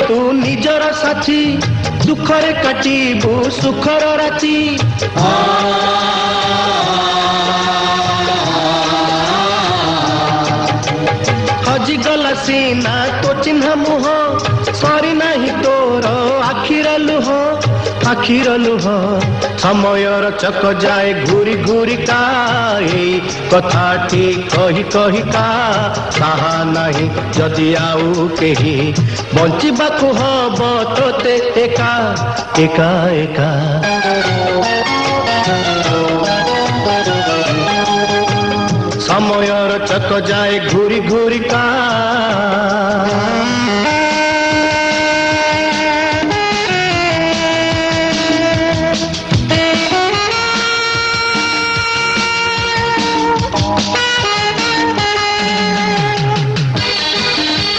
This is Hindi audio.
तू निजर साथी दुखरे काटिबू सुखर राति हजिगला सीना तो चिन्ह मुह सरी नहीं तोर आखिर लुह समयर चक जाए घूरी घूरी का कथा ठीक कही कही का ताहा नहीं जदि आउ केही बंचिबाकु हब तोते एका एका एका समयर चक जाए घूरी घूरी का